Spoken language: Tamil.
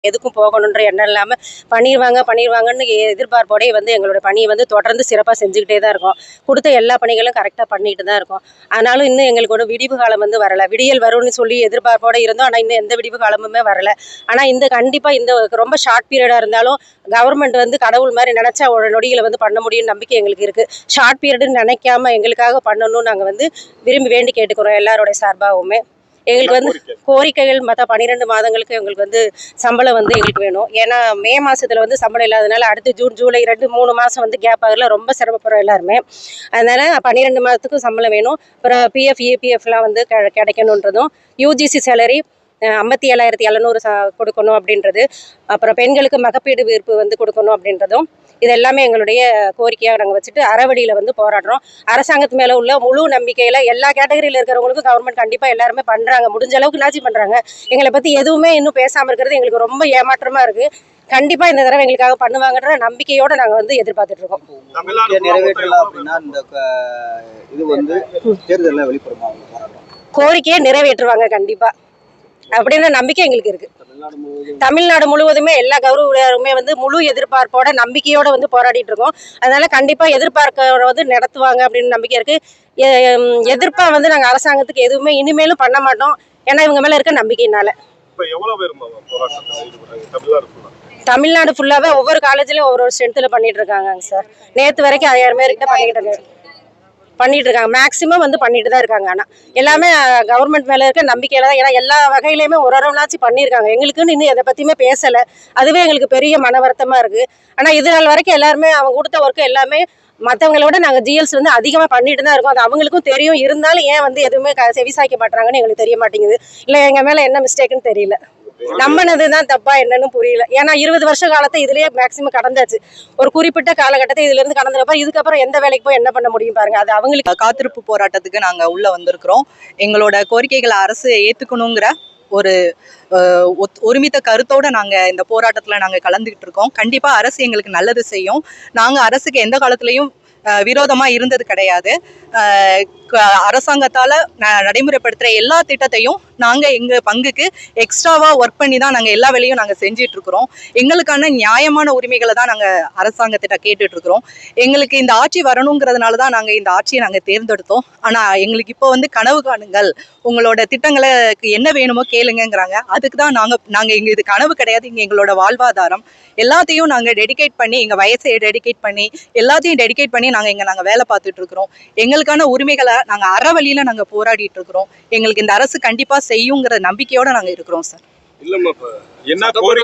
எதுக்கும் போகணுன்ற எண்ணம் இல்லாமல் பண்ணிடுவாங்கன்னு எதிர்பார்ப்போடே வந்து எங்களோட பணியை வந்து தொடர்ந்து சிறப்பாக செஞ்சுக்கிட்டே தான் இருக்கோம். கொடுத்த எல்லா பணிகளும் கரெக்டாக பண்ணிட்டு தான் இருக்கோம். ஆனாலும் இன்னும் எங்களுக்கு ஒரு விடிவு காலம் வந்து வரலை. விடியல் வரும்னு சொல்லி எதிர்பார்ப்போடு இருந்தோம். ஆனால் இன்னும் எந்த விடிவு காலமுமே வரலை. ஆனால் கண்டிப்பாக இந்த ரொம்ப ஷார்ட் பீரியடாக இருந்தாலும் கவர்மெண்ட் வந்து கடவுள் மாதிரி நினச்சா ஒரு நொடிகளை வந்து பண்ண முடியும்னு நம்பிக்கை எங்களுக்கு இருக்குது. ஷார்ட் பீரியடுன்னு நினைக்காம எங்களுக்காக பண்ணணும்னு நாங்கள் வந்து விரும்பி வேண்டி கேட்டுக்கிறோம் எல்லாரோடைய சார்பாகவுமே. எங்களுக்கு வந்து கோரிக்கைகள் மற்ற 12 மாதங்களுக்கு எங்களுக்கு வந்து சம்பளம் வந்து எங்களுக்கு வேணும். ஏன்னா மே மாதத்தில் வந்து சம்பளம் இல்லாதனால அடுத்து ஜூன் ஜூலை 2-3 மாதம் வந்து கேப் ஆகல, ரொம்ப சிரமப்படுறோம் எல்லாருமே. அதனால் 12 மாதத்துக்கும் சம்பளம் வேணும். அப்புறம் பிஎஃப் இபிஎஃப்லாம் வந்து கிடைக்கணுன்றதும், யூஜிசி சேலரி 57,700 கொடுக்கணும் அப்படின்றது, அப்புறம் பெண்களுக்கு மகப்பீடு விருப்பு வந்து கொடுக்கணும் அப்படின்றதும், இது எல்லாமே எங்களுடைய கோரிக்கையாக நாங்கள் வச்சுட்டு அறவழியில் வந்து போராடுறோம். அரசாங்கத்து மேலே உள்ள முழு நம்பிக்கையில் எல்லா கேட்டகரியில் இருக்கிறவங்களுக்கும் கவர்மெண்ட் கண்டிப்பாக எல்லாருமே பண்ணுறாங்க, முடிஞ்ச அளவுக்கு நாச்சி பண்ணுறாங்க. எங்களை பற்றி எதுவுமே இன்னும் பேசாமல் இருக்கிறது எங்களுக்கு ரொம்ப ஏமாற்றமாக இருக்குது. கண்டிப்பாக இந்த தடவை எங்களுக்காக பண்ணுவாங்கன்ற நம்பிக்கையோடு நாங்கள் வந்து எதிர்பார்த்துட்டு இருக்கோம். கோரிக்கையை நிறைவேற்றுவாங்க கண்டிப்பாக அப்படின்ற நம்பிக்கை எங்களுக்கு இருக்கு. தமிழ்நாடு முழுவதுமே எல்லா கௌரவருமே வந்து முழு எதிர்பார்ப்போட நம்பிக்கையோட வந்து போராடிட்டு இருக்கோம். அதனால கண்டிப்பா எதிர்பார்க்க வந்து நடத்துவாங்க அப்படின்னு நம்பிக்கை இருக்கு. எதிர்ப்பா வந்து நாங்க அரசாங்கத்துக்கு எதுவுமே இனிமேலும் பண்ண மாட்டோம். ஏன்னா இவங்க மேல இருக்க நம்பிக்கையினால. தமிழ்நாடு ஃபுல்லாவே ஒவ்வொரு காலேஜ்லயும் ஒவ்வொரு ஸ்ட்ரென்த்ல பண்ணிட்டு இருக்காங்க சார். நேத்து வரைக்கும் 1000 பேர்கிட்ட பண்ணிட்டு இருக்காங்க. மேக்சிமம் வந்து பண்ணிட்டு தான் இருக்காங்க. ஆனால் எல்லாமே கவர்மெண்ட் மேலே இருக்க நம்பிக்கையில தான். ஏன்னா எல்லா வகையிலையுமே ஒரு பண்ணியிருக்காங்க. எங்களுக்குன்னு இன்னும் எதை பற்றியுமே பேசலை. அதுவே எங்களுக்கு பெரிய மன வருத்தமாக இருக்குது. ஆனால் இது நாள் வரைக்கும் எல்லாருமே அவங்க கொடுத்த ஒர்க்கு எல்லாமே மற்றவங்களோட நாங்கள் ஜிஎல்ஸ் வந்து அதிகமாக பண்ணிட்டு தான் இருக்கோம். அது அவங்களுக்கும் தெரியும். இருந்தாலும் ஏன் வந்து எதுவுமே செவிசாய்க்க மாட்டாங்கன்னு எங்களுக்கு தெரிய மாட்டேங்குது. இல்லை எங்கள் மேலே என்ன மிஸ்டேக்குன்னு தெரியல. நம்பினதுதான் தப்பா என்னன்னு புரியல. ஏன்னா 20 வருஷ காலத்தை இதுலயே மேக்சிமம் கடந்தாச்சு. ஒரு குறிப்பிட்ட காலகட்டத்தை இதுல இருந்து கடந்தப்ப இதுக்கப்புறம் எந்த வேலைக்கு போய் என்ன பண்ண முடியும் பாருங்க. அது அவங்களுக்கு காத்திருப்பு போராட்டத்துக்கு நாங்க உள்ள வந்திருக்கிறோம். எங்களோட கோரிக்கைகளை அரசு ஏத்துக்கணுங்கிற ஒரு ஒருமித்த கருத்தோட நாங்க இந்த போராட்டத்துல நாங்க கலந்துகிட்டு இருக்கோம். கண்டிப்பா அரசு எங்களுக்கு நல்லது செய்யும். நாங்க அரசுக்கு எந்த காலத்திலையும் விரோதமா இருந்தது கிடையாது. அரசாங்கத்தால நடைமுறைப்படுத்துற எல்லா திட்டத்தையும் நாங்க எங்க பங்குக்கு எக்ஸ்ட்ராவா ஒர்க் பண்ணி தான் நாங்க எல்லா வேலையும் நாங்க செஞ்சிட்டு இருக்கிறோம். எங்களுக்கான நியாயமான உரிமைகளை தான் நாங்க அரசாங்கத்திட்ட கேட்டுட்டு இருக்கிறோம். எங்களுக்கு இந்த ஆட்சி வரணுங்கிறதுனால தான் நாங்க இந்த ஆட்சியை நாங்க தேர்ந்தெடுத்தோம். ஆனா எங்களுக்கு இப்போ வந்து கனவு காணுங்கள், உங்களோட திட்டங்களுக்கு என்ன வேணுமோ கேளுங்கிறாங்க. அதுக்கு தான் நாங்க இங்க இது கனவு கிடையாது, இங்க எங்களோட வாழ்வாதாரம். எல்லாத்தையும் நாங்க டெடிகேட் பண்ணி, எங்க வயசை டெடிகேட் பண்ணி, எல்லாத்தையும் டெடிகேட் பண்ணி நாங்க வேலை பார்த்துட்டு இருக்கிறோம். எங்களுக்கான உரிமைகளை நாங்க அறவழியில நாங்க போராடிட்டு இருக்கிறோம். எங்களுக்கு இந்த அரசு கண்டிப்பா செய்யுங்கிற நம்பிக்கையோட நாங்க இருக்கிறோம் சார்.